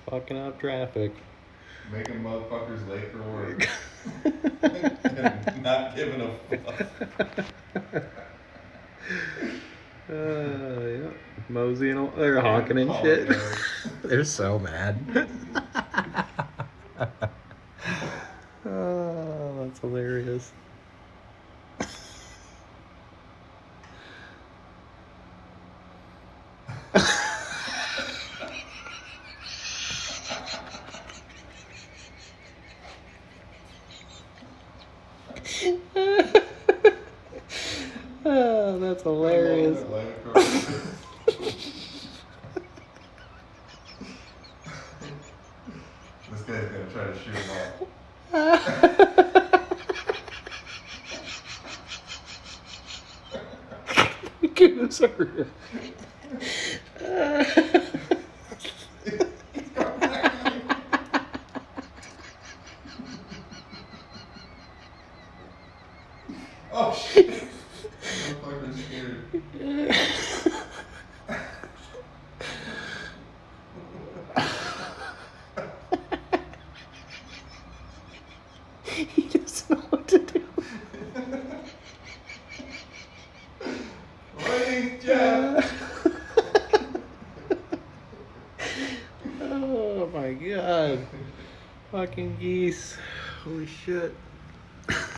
Fucking up traffic. Making motherfuckers late for work. And not giving a fuck. Yeah. Moseying, they're honking and shit. They're so mad. Oh, that's hilarious. Oh, that's hilarious. This guy's gonna try to shoot him off. Goose over here. Oh shit! Motherfucker's scared. He doesn't know what to do. Wait, Jeff! Oh my god. Fucking geese. Holy shit.